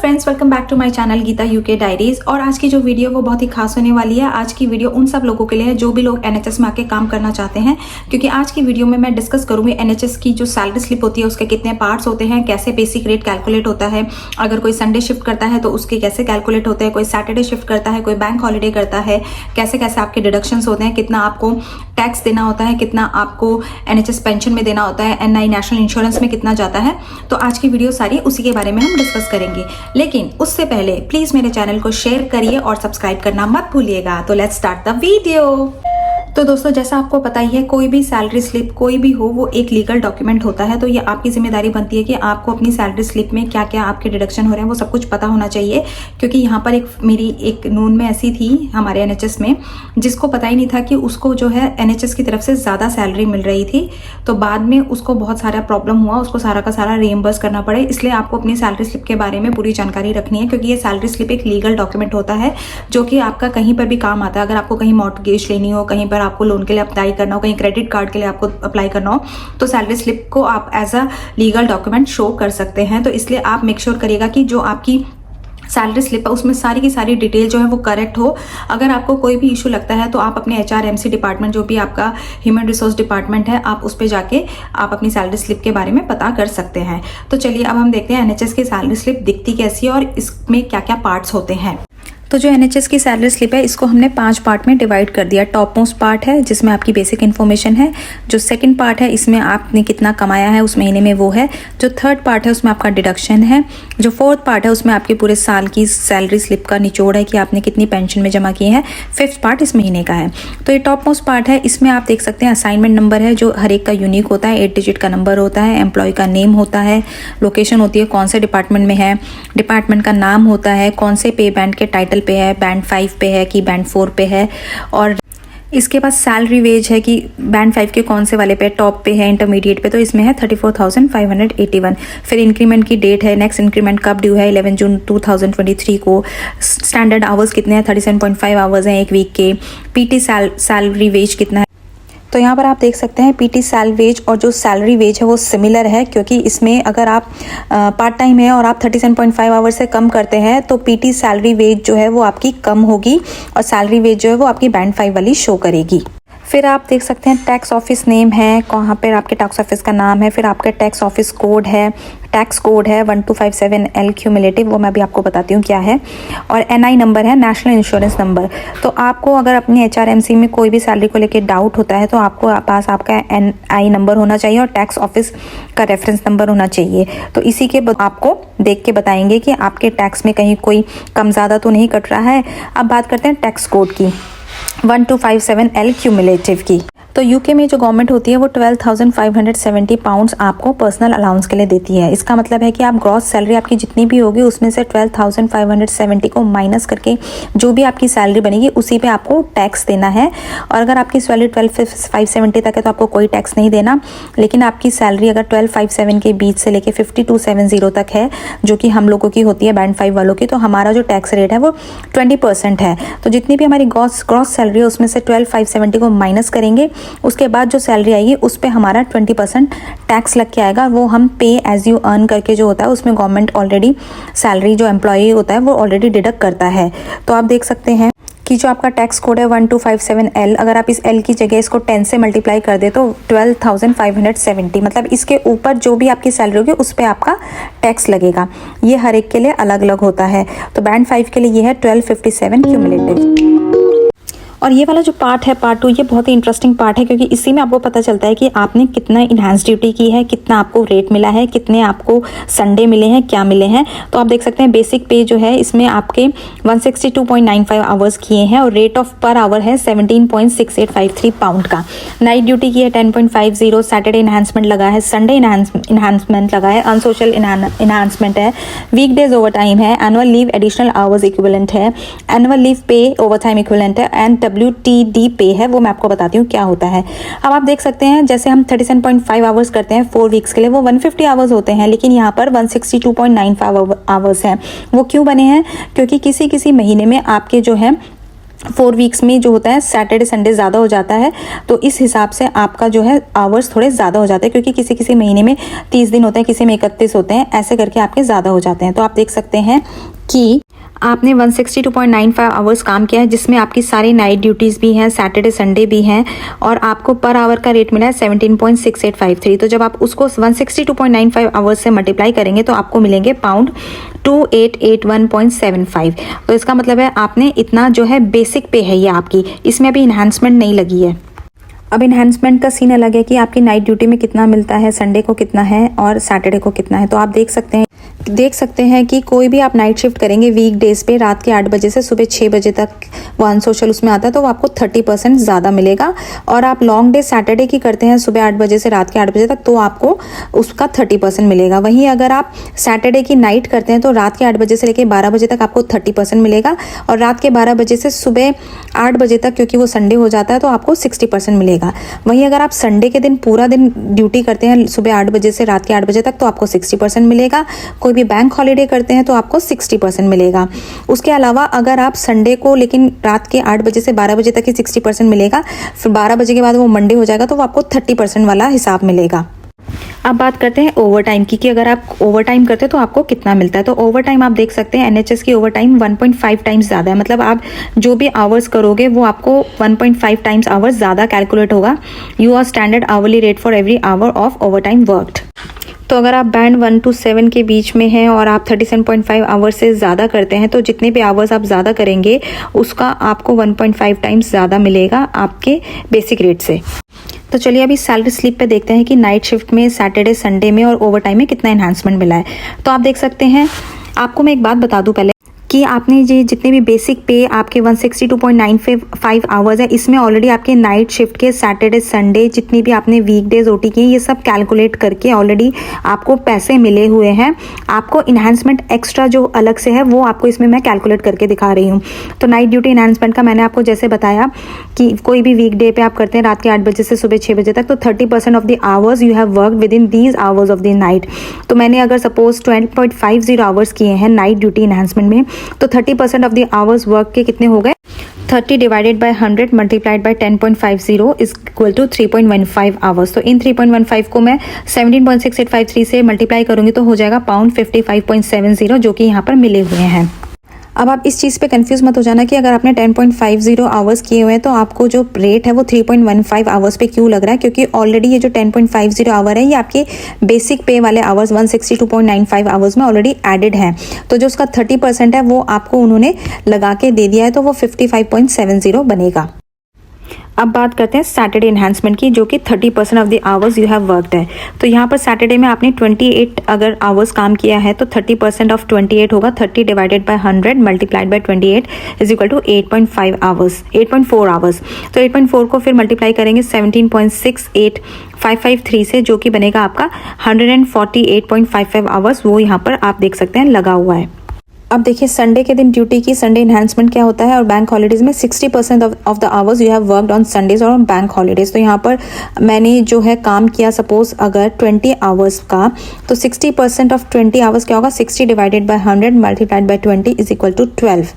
Friends, welcome back to my channel Geeta UK diaries. और आज की जो वीडियो वो बहुत ही खास होने वाली है। आज की वीडियो उन सब लोगों के लिए है जो भी लोग एनएचएस में आके काम करना चाहते हैं, क्योंकि आज की वीडियो में मैं डिस्कस करूंगी एनएचएस की जो सैलरी स्लिप होती है उसके कितने पार्ट्स होते हैं, कैसे बेसिक रेट कैलकुलेट होता है, अगर कोई संडे शिफ्ट करता है तो उसके कैसे कैलकुलेट होते हैं, कोई सैटरडे शिफ्ट करता है, कोई बैंक हॉलीडे करता है, कैसे कैसे आपके डिडक्शंस होते हैं, कितना आपको टैक्स देना होता है, कितना आपको एनएचएस पेंशन में देना होता है, एनआई नेशनल इंश्योरेंस में कितना जाता है। तो आज की वीडियो सारी उसी के बारे में हम डिस्कस करेंगे। लेकिन उससे पहले प्लीज मेरे चैनल को शेयर करिए और सब्सक्राइब करना मत भूलिएगा। तो लेट्स स्टार्ट द वीडियो। तो दोस्तों, जैसा आपको पता ही है, कोई भी सैलरी स्लिप कोई भी हो वो एक लीगल डॉक्यूमेंट होता है। तो ये आपकी जिम्मेदारी बनती है कि आपको अपनी सैलरी स्लिप में क्या क्या आपके डिडक्शन हो रहे हैं वो सब कुछ पता होना चाहिए। क्योंकि यहाँ पर मेरी एक नून में ऐसी थी हमारे एनएचएस में जिसको पता ही नहीं था कि उसको जो है एनएचएस की तरफ से ज़्यादा सैलरी मिल रही थी। तो बाद में उसको बहुत सारा प्रॉब्लम हुआ, उसको सारा का सारा रीइंबर्स करना पड़े। इसलिए आपको अपनी सैलरी स्लिप के बारे में पूरी जानकारी रखनी है, क्योंकि ये सैलरी स्लिप एक लीगल डॉक्यूमेंट होता है जो कि आपका कहीं पर भी काम आता है। अगर आपको कहीं मॉर्टगेज लेनी हो, कहीं पर आपको लोन के लिए अप्लाई करना हो, कहीं क्रेडिट कार्ड के लिए आपको अप्लाई करना हो, तो सैलरी स्लिप को आप as a legal document show कर सकते हैं। तो इसलिए आप मेक श्योर करिएगा कि जो आपकी सैलरी स्लिप है उसमें सारी की सारी डिटेल जो है वो करेक्ट हो। अगर आपको कोई भी इशू लगता है तो आप अपने एचआरएमसी डिपार्टमेंट, जो भी आपका ह्यूमन रिसोर्स डिपार्टमेंट है, आप उस पर जाके आप अपनी सैलरी स्लिप के बारे में पता कर सकते हैं। तो चलिए अब हम देखते हैं एनएचएस की सैलरी स्लिप दिखती कैसी है और इसमें क्या क्या पार्ट्स होते हैं। तो जो एनएचएस की सैलरी स्लिप है इसको हमने 5 पार्ट में डिवाइड कर दिया। टॉप मोस्ट पार्ट है जिसमें आपकी बेसिक इन्फॉर्मेशन है। जो सेकंड पार्ट है इसमें आपने कितना कमाया है उस महीने में वो है। जो थर्ड पार्ट है उसमें आपका डिडक्शन है। जो फोर्थ पार्ट है उसमें आपके पूरे साल की सैलरी स्लिप का निचोड़ है कि आपने कितनी पेंशन में जमा की है। फिफ्थ पार्ट इस महीने का है। तो ये टॉप मोस्ट पार्ट है। इसमें आप देख सकते हैं असाइनमेंट नंबर है जो हर एक का यूनिक होता है, 8 डिजिट का नंबर होता है। एम्प्लॉय का नेम होता है, लोकेशन होती है कौन से डिपार्टमेंट में है, डिपार्टमेंट का नाम होता है, कौन से पे बैंड के टाइटल पे है, बैंड 5 पे है कि बैंड 4 पे है, और इसके बाद सैलरी वेज है कि बैंड 5 के कौन से वाले पे, टॉप पे है, इंटरमीडिएट पे। तो इसमें है 34,581। फिर इंक्रीमेंट की डेट है, नेक्स्ट इंक्रीमेंट कब ड्यू है, 11 जून 2023 को। स्टैंडर्ड आवर्स कितने हैं, 37.5 आवर्स हैं एक वीक के। पीटी सैलरी वेज कितना है, तो यहाँ पर आप देख सकते हैं पीटी सैलरी वेज और जो सैलरी वेज है वो सिमिलर है, क्योंकि इसमें अगर आप पार्ट टाइम है और आप 37.5 आवर्स से कम करते हैं तो पीटी सैलरी वेज जो है वो आपकी कम होगी और सैलरी वेज जो है वो आपकी बैंड 5 वाली शो करेगी। फिर आप देख सकते हैं टैक्स ऑफिस नेम है, कहाँ पर आपके टैक्स ऑफिस का नाम है। फिर आपका टैक्स ऑफिस कोड है, टैक्स कोड है 1257L क्यूमुलेटिव, वो मैं भी आपको बताती हूँ क्या है। और एनआई नंबर है, नेशनल इंश्योरेंस नंबर। तो आपको अगर अपनी एचआरएमसी में कोई भी सैलरी को लेकर डाउट होता है तो आपको पास आपका एनआई नंबर होना चाहिए और टैक्स ऑफिस का रेफरेंस नंबर होना चाहिए। तो इसी के आपको देख के बताएंगे कि आपके टैक्स में कहीं कोई कम ज़्यादा तो नहीं कट रहा है। अब बात करते हैं टैक्स कोड की, 1257L क्यूमुलेटिव की। तो यूके में जो गवर्नमेंट होती है वो 12,570 पाउंड्स आपको पर्सनल अलाउंस के लिए देती है। इसका मतलब है कि आप ग्रॉस सैलरी आपकी जितनी भी होगी उसमें से 12,570 को माइनस करके जो भी आपकी सैलरी बनेगी उसी पे आपको टैक्स देना है। और अगर आपकी सैलरी 12,570 तक है तो आपको कोई टैक्स नहीं देना। लेकिन आपकी सैलरी अगर 12,57 के बीच से लेके 52,70 तक है, जो कि हम लोगों की होती है बैंड 5 वालों की, तो हमारा जो टैक्स रेट है वो 20% है। तो जितनी भी हमारी ग्रॉस सैलरी है उसमें से 12,570 को माइनस करेंगे, उसके बाद जो सैलरी आएगी उस पे हमारा 20% टैक्स लग के आएगा। वो हम पे एज यू अर्न करके जो होता है उसमें गवर्नमेंट ऑलरेडी सैलरी जो एम्प्लॉय होता है वो ऑलरेडी डिडक्ट करता है। तो आप देख सकते हैं कि जो आपका टैक्स कोड है 1257L, अगर आप इस L की जगह इसको 10 से मल्टीप्लाई कर दे तो 12,570, मतलब इसके ऊपर जो भी आपकी सैलरी होगी उस पर आपका टैक्स लगेगा। ये हर एक के लिए अलग अलग होता है। तो बैंड 5 के लिए ये है 1257 क्यूमुलेटिव। और ये वाला जो पार्ट है पार्ट 2, ये बहुत ही इंटरेस्टिंग पार्ट है, क्योंकि इसी में आपको पता चलता है कि आपने कितना इन्हांस ड्यूटी की है, कितना आपको रेट मिला है, कितने आपको संडे मिले हैं, क्या मिले हैं। तो आप देख सकते हैं बेसिक पे जो है इसमें आपके 162.95 आवर्स किए हैं और रेट ऑफ पर आवर है 17.6853 पाउंड का। नाइट ड्यूटी की है 10.50, सैटरडे इन्हांसमेंट लगा है, संडे इन्हांसमेंट लगा है, अनसोशल इन्हांसमेंट है, वीकडेज ओवर टाइम है, annual leave additional hours equivalent है, एनुअल लीव पे ओवर टाइम इक्विवेलेंट है, एंड WTD पे है, वो मैं आपको बताती हूँ क्या होता है। अब आप देख सकते हैं जैसे हम 37.5 आवर्स करते हैं 4 वीक्स के लिए, वो 150 आवर्स होते हैं, लेकिन यहाँ पर 162.95 आवर्स हैं। वो क्यों बने हैं? क्योंकि किसी किसी महीने में आपके जो है 4 वीक्स में जो होता है सैटरडे संडे ज़्यादा हो जाता है, तो इस हिसाब से आपका जो है आवर्स थोड़े ज़्यादा हो जाते हैं, क्योंकि किसी किसी महीने में 30 दिन होते हैं, किसी में 31 होते हैं, ऐसे करके आपके ज़्यादा हो जाते हैं। तो आप देख सकते हैं कि आपने 162.95 आवर्स काम किया है, जिसमें आपकी सारी नाइट ड्यूटीज़ भी हैं, सैटरडे संडे भी हैं, और आपको पर आवर का रेट मिला है 17.6853। तो जब आप उसको 162.95 आवर्स से मल्टीप्लाई करेंगे तो आपको मिलेंगे पाउंड 2881.75। तो इसका मतलब है आपने इतना जो है बेसिक पे है ये आपकी, इसमें अभी इन्हांसमेंट नहीं लगी है। अब इन्हांसमेंट का सीन अलग है कि आपकी नाइट ड्यूटी में कितना मिलता है, संडे को कितना है और सैटरडे को कितना है। तो आप देख सकते हैं कि कोई भी आप नाइट शिफ्ट करेंगे वीक डेज पे रात के 8 बजे से सुबह 6 बजे तक, वो अनसोशल उसमें आता है, तो वो आपको 30% ज़्यादा मिलेगा। और आप लॉन्ग डे सैटरडे की करते हैं सुबह 8 बजे से रात के 8 बजे तक, तो आपको उसका 30% मिलेगा। वहीं अगर आप सैटरडे की नाइट करते हैं तो रात के 8 बजे से लेकर 12 बजे तक आपको 30% मिलेगा, और रात के 12 बजे से सुबह 8 बजे तक, क्योंकि वो संडे हो जाता है, तो आपको 60% मिलेगा। वहीं अगर आप संडे के दिन पूरा दिन ड्यूटी करते हैं सुबह 8 बजे से रात के 8 बजे तक, तो आपको 60% मिलेगा। कोई भी बैंक हॉलीडे करते हैं तो आपको 60% मिलेगा। उसके अलावा अगर आप संडे को लेकिन रात के 8 बजे से 12 बजे तक ही 60% मिलेगा, फिर 12 बजे के बाद वो मंडे हो जाएगा, तो वो आपको 30% वाला हिसाब मिलेगा। अब बात करते हैं ओवर टाइम की, कि अगर आप ओवर टाइम करते हैं तो आपको कितना मिलता है। तो ओवर टाइम आप देख सकते हैं एनएचएस की ओवर टाइम 1.5 टाइम्स ज़्यादा है, मतलब आप जो भी आवर्स करोगे वो आपको 1.5 टाइम्स आवर्स ज़्यादा कैलकुलेट होगा। You are standard hourly rate for every hour of overtime worked. तो अगर आप बैंड 1 to 7 के बीच में हैं और आप 37.5 आवर्स से ज़्यादा करते हैं, तो जितने भी आवर्स आप ज़्यादा करेंगे उसका आपको 1.5 टाइम्स ज़्यादा मिलेगा आपके बेसिक रेट से। तो चलिए अभी सैलरी स्लिप पे देखते हैं कि नाइट शिफ्ट में, सैटरडे संडे में और ओवर टाइम में कितना एनहांसमेंट मिला है। तो आप देख सकते हैं, आपको मैं एक बात बता दूं पहले कि आपने ये जितने भी बेसिक पे आपके 162.95 आवर्स है, इसमें ऑलरेडी आपके नाइट शिफ्ट के सैटरडे संडे जितनी भी आपने वीकडेज ओटी किए, ये सब कैलकुलेट करके ऑलरेडी आपको पैसे मिले हुए हैं। आपको इन्हांसमेंट एक्स्ट्रा जो अलग से है वो आपको इसमें मैं कैलकुलेट करके दिखा रही हूँ। तो नाइट ड्यूटी इन्हांसमेंट का मैंने आपको जैसे बताया कि कोई भी वीक डे पे आप करते हैं रात के 8 बजे से सुबह 6 बजे तक, तो 30% of the hours you have worked with in these hours of the night. तो मैंने अगर सपोज 12.50 आवर्स किए हैं नाइट ड्यूटी इन्हांसमेंट में, तो 30% ऑफ द आवर्स वर्क के कितने हो गए, 30 divided by 100 multiplied by 10.50 is equal to 3.15 hours. तो इन 3.15 को मैं 17.6853 से मल्टीप्लाई करूंगी तो हो जाएगा पाउंड 55.70, जो कि यहाँ पर मिले हुए हैं। अब आप इस चीज़ पे कंफ्यूज मत हो जाना कि अगर आपने 10.50 आवर्स किए हुए हैं तो आपको जो रेट है वो 3.15 आवर्स पे क्यों लग रहा है, क्योंकि ऑलरेडी ये जो 10.50 आवर है ये आपके बेसिक पे वाले आवर्स 162.95 आवर्स में ऑलरेडी एडेड है। तो जो उसका 30% है वो आपको उन्होंने लगा के दे दिया है, तो वो 55.70 बनेगा। अब बात करते हैं सैटरडे एनहांसमेंट की, जो कि 30% of the hours you have worked है। तो यहाँ पर सैटरडे में आपने 28 अगर आवर्स काम किया है तो 30% ऑफ 28 होगा, 30 divided by 100 multiplied by 28 is equal to 8.4 hours. तो 8.4 को फिर मल्टीप्लाई करेंगे 17.68553 से, जो कि बनेगा आपका 148.55 आवर्स। वो यहाँ पर आप देख सकते हैं लगा हुआ है। अब देखिए संडे के दिन ड्यूटी की संडे इन्हांसमेंट क्या होता है, और बैंक हॉलीडेज में 60% of the hours you have worked on Sundays और ऑन बैंक हॉलीडेज। तो यहाँ पर मैंने जो है काम किया सपोज अगर 20 आवर्स का, तो 60% ऑफ 20 आवर्स क्या होगा, 60 divided by 100 multiplied by 20 is equal to 12।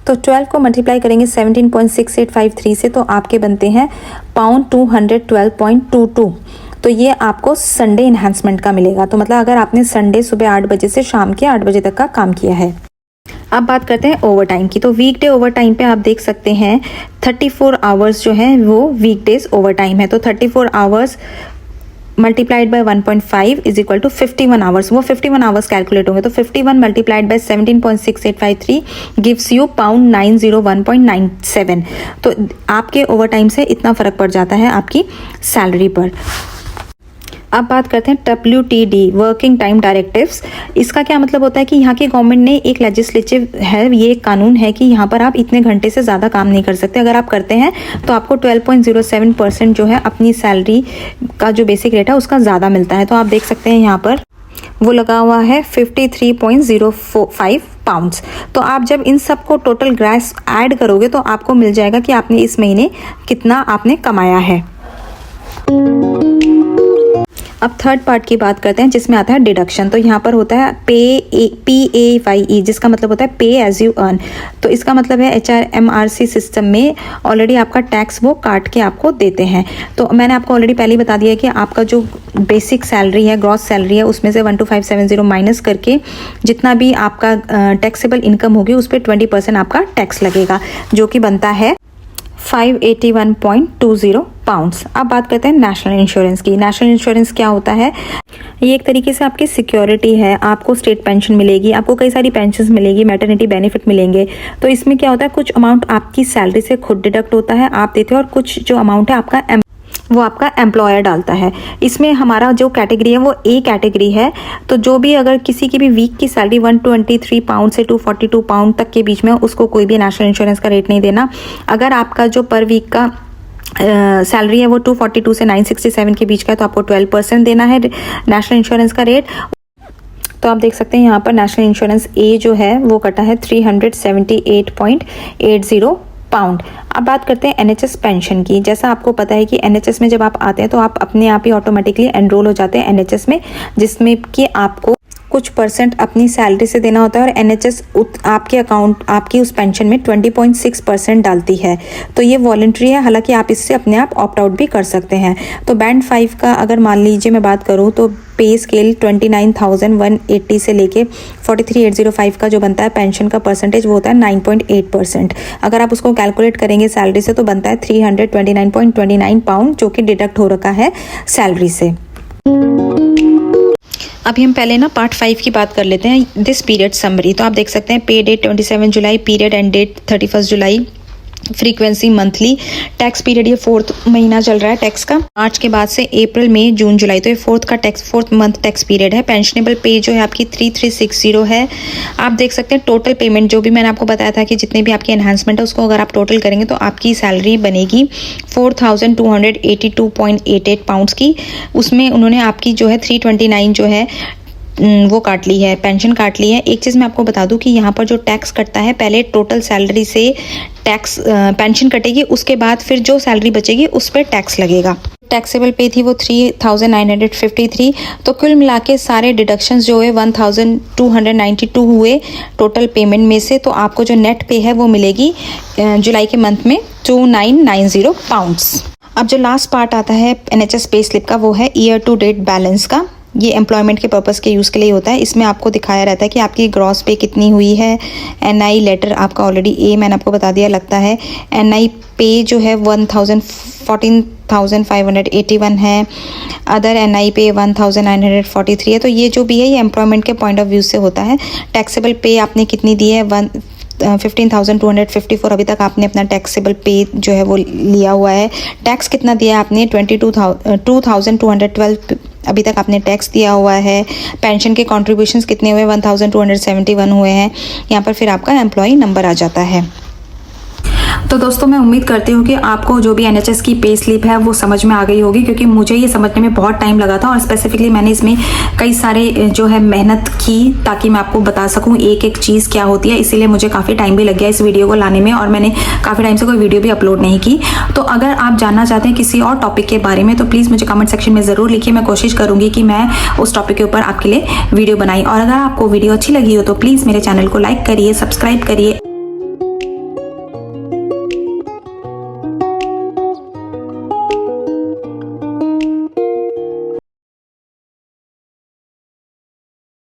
तो 12 को मल्टीप्लाई करेंगे 17.6853 से, तो आपके बनते हैं पाउंड 212.22। तो ये आपको संडे इन्हांसमेंट का मिलेगा। तो मतलब अगर आपने संडे सुबह 8 बजे से शाम के 8 बजे तक का काम किया है। अब बात करते हैं ओवर टाइम की। तो वीकडे ओवर टाइम पे आप देख सकते हैं 34 आवर्स जो हैं वो वीकडेज ओवर टाइम है। तो 34 hours multiplied by 1.5 is equal to 51 hours. वो 51 आवर्स कैलकुलेट होंगे। तो 51 multiplied by 17.6853 gives you pound 901.97। तो आपके ओवर टाइम से इतना फ़र्क पड़ जाता है आपकी सैलरी पर। अब बात करते हैं WTD वर्किंग टाइम डायरेक्टिव्स। इसका क्या मतलब होता है कि यहाँ की गवर्नमेंट ने एक लेजिस्लेटिव है, ये एक कानून है कि यहाँ पर आप इतने घंटे से ज़्यादा काम नहीं कर सकते। अगर आप करते हैं तो आपको 12.07% जो है अपनी सैलरी का जो बेसिक रेट है उसका ज़्यादा मिलता है। तो आप देख सकते हैं यहाँ पर वो लगा हुआ है 53.05 पाउंड्स। तो आप जब इन सब को टोटल ग्रैस ऐड करोगे तो आपको मिल जाएगा कि आपने इस महीने कितना आपने कमाया है। अब थर्ड पार्ट की बात करते हैं जिसमें आता है डिडक्शन। तो यहाँ पर होता है PAYE, जिसका मतलब होता है पे एज यू अर्न। तो इसका मतलब है HMRC सिस्टम में ऑलरेडी आपका टैक्स वो काट के आपको देते हैं। तो मैंने आपको ऑलरेडी पहले ही बता दिया है कि आपका जो बेसिक सैलरी है, ग्रॉस सैलरी है, उसमें से 12570 माइनस करके जितना भी आपका टैक्सेबल इनकम होगी उस पर 20% आपका टैक्स लगेगा, जो कि बनता है 581.20 पाउंड्स। अब बात करते हैं नेशनल इंश्योरेंस की। नेशनल इंश्योरेंस क्या होता है? ये एक तरीके से आपकी सिक्योरिटी है। आपको स्टेट पेंशन मिलेगी, आपको कई सारी पेंशन मिलेगी, मैटरनिटी बेनिफिट मिलेंगे। तो इसमें क्या होता है, कुछ अमाउंट आपकी सैलरी से खुद डिडक्ट होता है, आप देते हो, और कुछ जो अमाउंट है वो आपका एम्प्लॉयर डालता है। इसमें हमारा जो कैटेगरी है वो ए कैटेगरी है। तो जो भी अगर किसी की भी वीक की सैलरी 123 पाउंड से 242 पाउंड तक के बीच में, उसको कोई भी नेशनल इंश्योरेंस का रेट नहीं देना। अगर आपका जो पर वीक का सैलरी है वो 242 से 967 के बीच का है, तो आपको 12% देना है नेशनल इंश्योरेंस का रेट। तो आप देख सकते हैं यहाँ पर नेशनल इंश्योरेंस ए जो है वो कटा है 378.80 पाउंड। अब बात करते हैं NHS पेंशन की। जैसा आपको पता है कि NHS में जब आप आते हैं तो आप अपने आप ही ऑटोमेटिकली एनरोल हो जाते हैं NHS में, जिसमें कि आपको कुछ परसेंट अपनी सैलरी से देना होता है, और NHS आपके अकाउंट आपकी उस पेंशन में 20.6% डालती है। तो ये वॉलंटरी है, हालांकि आप इससे अपने आप ऑप्ट आउट भी कर सकते हैं। तो बैंड 5 का अगर मान लीजिए मैं बात करूँ तो पे स्केल 29,180 से लेके 43,805 का जो बनता है पेंशन का परसेंटेज वो होता है 9.8%। अगर आप उसको कैलकुलेट करेंगे सैलरी से तो बनता है 329.29 पाउंड, जो कि डिडक्ट हो रखा है सैलरी से। अभी हम पहले ना पार्ट 5 की बात कर लेते हैं, दिस पीरियड समरी। तो आप देख सकते हैं pay date 27 July, period end date 31 July, frequency monthly, tax period ये 4th महीना चल रहा है टैक्स का, मार्च के बाद से अप्रैल मई जून जुलाई, तो ये 4th मंथ टैक्स पीरियड है। पेंशनेबल पे जो है आपकी 3360 है। आप देख सकते हैं टोटल पेमेंट जो भी मैंने आपको बताया था कि जितने भी आपके एनहांसमेंट है उसको अगर आप टोटल करेंगे तो आपकी सैलरी बनेगी 4282.88 पाउंड्स की। उसमें उन्होंने आपकी जो है 329 जो है वो काट ली है, पेंशन काट ली है। एक चीज़ मैं आपको बता दूं कि यहाँ पर जो टैक्स कटता है, पहले टोटल सैलरी से टैक्स पेंशन कटेगी, उसके बाद फिर जो सैलरी बचेगी उस पर टैक्स लगेगा। टैक्सेबल पे थी वो 3,953। तो कुल मिला के सारे डिडक्शंस जो है 1,292 हुए टोटल पेमेंट में से। तो आपको जो नेट पे है वो मिलेगी जुलाई के मंथ में 2990 पाउंड्स। अब जो लास्ट पार्ट आता है NHS पे स्लिप का वो है ईयर टू डेट बैलेंस का। ये एम्प्लॉयमेंट के पर्पस के यूज़ के लिए होता है। इसमें आपको दिखाया रहता है कि आपकी ग्रॉस पे कितनी हुई है। NI लेटर आपका ऑलरेडी ए मैंने आपको बता दिया लगता है। NI पे जो है 14,581 है। अदर NI पे 1,943 है। तो ये जो भी है ये एम्प्लॉयमेंट के पॉइंट ऑफ व्यू से होता है। टैक्सेबल पे आपने कितनी दी है 15,254 अभी तक आपने अपना टैक्सेबल पे जो है वो लिया हुआ है। टैक्स कितना दिया है आपने 22,212 अभी तक आपने टैक्स दिया हुआ है। पेंशन के कॉन्ट्रीब्यूशंस कितने हुए 1,271 हुए हैं। यहाँ पर फिर आपका एम्प्लॉय नंबर आ जाता है। तो दोस्तों मैं उम्मीद करती हूँ कि आपको जो भी NHS की पे स्लिप है वो समझ में आ गई होगी, क्योंकि मुझे ये समझने में बहुत टाइम लगा था और स्पेसिफिकली मैंने इसमें कई सारे जो है मेहनत की ताकि मैं आपको बता सकूँ एक एक चीज़ क्या होती है। इसीलिए मुझे काफ़ी टाइम भी लग गया इस वीडियो को लाने में, और मैंने काफ़ी टाइम से कोई वीडियो भी अपलोड नहीं की। तो अगर आप जानना चाहते हैं किसी और टॉपिक के बारे में तो प्लीज़ मुझे कमेंट सेक्शन में ज़रूर लिखिए। मैं कोशिश करूँगी कि मैं उस टॉपिक के ऊपर आपके लिए वीडियो बनाई। और अगर आपको वीडियो अच्छी लगी हो तो प्लीज़ मेरे चैनल को लाइक करिए, सब्सक्राइब करिए।